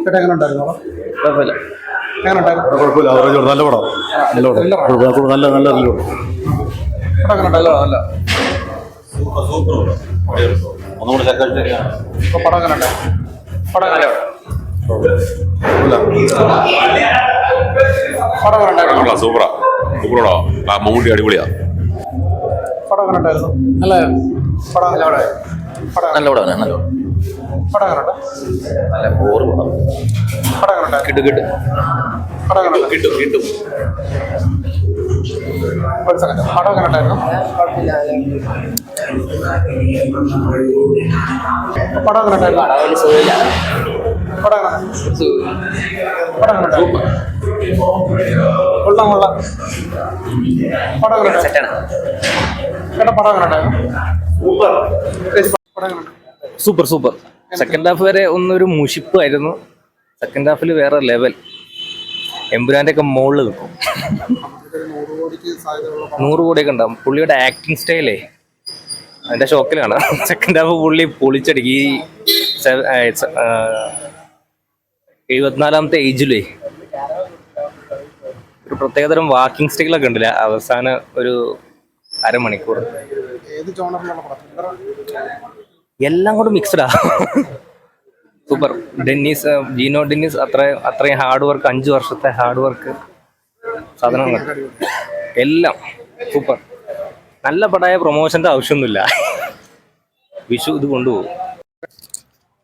ചേട്ടാ എങ്ങനെ ഉണ്ടായിരുന്നു? കുഴപ്പമില്ല. എങ്ങനെ ഉണ്ടായിരുന്നു? കുഴപ്പമില്ല, ആവറേജ് നല്ല പടം. നല്ല പടം, നല്ല നല്ല നല്ല പടം. എങ്ങനെ ഉണ്ടായിരുന്നു? നല്ല സൂപ്പർ പടം. ഒന്നുകൂടെ സെക്കൻഡ് പടം എങ്ങനെ ഉണ്ടായിരുന്നു? പടം എങ്ങനെ സൂപ്പറാ സൂപ്പറോടാ. മമ്മൂട്ടി അടിപൊളിയാ. പടം എങ്ങനെ ഉണ്ടായിരുന്നു? നല്ല പടം നല്ല നല്ല പടമാണ്. നല്ല പടം എങ്ങനെ ഉണ്ട്? നല്ല ബോറ് പടം. പടം എങ്ങനെ ഉണ്ടായിരുന്നു? കിട്ടും കിട്ടും പടം എങ്ങനെ ഉണ്ട്? കിട്ടും കിട്ടും. ഒരു സെക്കൻഡ്. പടം എങ്ങനെ ഉണ്ടായിരുന്നു? പടം എങ്ങനെ ഉണ്ടായിരുന്നു? പടം എങ്ങനെ പടം എങ്ങനെ ഉണ്ടായിരുന്നു? കൊള്ളാം കൊള്ളാം. പടം എങ്ങനെ ഉണ്ടായിരുന്നു? ചേട്ടാ പടം എങ്ങനെ ഉണ്ടായിരുന്നു? പടം എങ്ങനെ ഉണ്ടായിരുന്നു? Super super. സെക്കൻഡ് ഹാഫ് വരെ ഒന്നൊരു മുഷിപ്പായിരുന്നു. സെക്കൻഡ് ഹാഫിൽ വേറെ ലെവൽ. എമ്പുരാന്റെ ഒക്കെ മുകളിൽ നിൽക്കും. 100 കോടിയൊക്കെ ഉണ്ടാവും. പുള്ളിയുടെ ആക്ടിങ് സ്റ്റൈലേ അതിന്റെ ഷോക്കിലാണ്. സെക്കൻഡ് ഹാഫ് പുള്ളി പൊളിച്ചടിക്കും. ഈ 74ാമത്തെ ഏജിലേ ഒരു പ്രത്യേകതരം വാക്കിംഗ് സ്റ്റൈലൊക്കെ ഉണ്ടല്ലേ അവസാന ഒരു അരമണിക്കൂർ. എല്ലാം കൂടെ മിക്സ്ഡാ. സൂപ്പർ. ജീനോ ഡെന്നീസ് അത്രയും ഹാർഡ് വർക്ക്, 5 വർഷത്തെ ഹാർഡ് വർക്ക് സാധനങ്ങൾ എല്ലാം സൂപ്പർ. നല്ല പടമായ പ്രൊമോഷന്റെ ആവശ്യമൊന്നുമില്ല. വിഷു ഇത് കൊണ്ടുപോകും.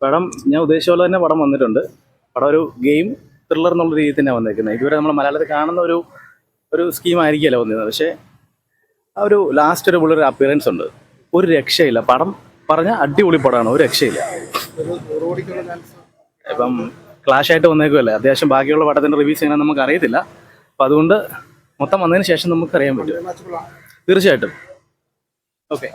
പടം ഞാൻ ഉദ്ദേശിച്ച പോലെ തന്നെ പടം വന്നിട്ടുണ്ട്. പടം ഒരു ഗെയിം ത്രില്ലർ എന്നുള്ള രീതിയിൽ തന്നെ വന്നേക്കുന്നത്. ഇതുവരെ നമ്മൾ മലയാളത്തിൽ കാണുന്ന ഒരു സ്കീമായിരിക്കുമല്ലോ വന്നിരുന്നത്. പക്ഷേ ആ ഒരു ലാസ്റ്റ് ഒരു പുള്ളൊരു അപ്പിയറൻസ് ഉണ്ട്. ഒരു രക്ഷയില്ല. പടം പറഞ്ഞാൽ അടിപൊളി പടമാണ്, ഒരു രക്ഷയില്ല. ഇപ്പം ക്ലാഷായിട്ട് വന്നേക്കുമല്ലേ, അത്യാവശ്യം ബാക്കിയുള്ള പടത്തിൻ്റെ റിവ്യൂസ് ചെയ്യാൻ നമുക്ക് അറിയത്തില്ല. അപ്പം അതുകൊണ്ട് മൊത്തം വന്നതിന് ശേഷം നമുക്കറിയാൻ പറ്റും. തീർച്ചയായിട്ടും. ഓക്കെ.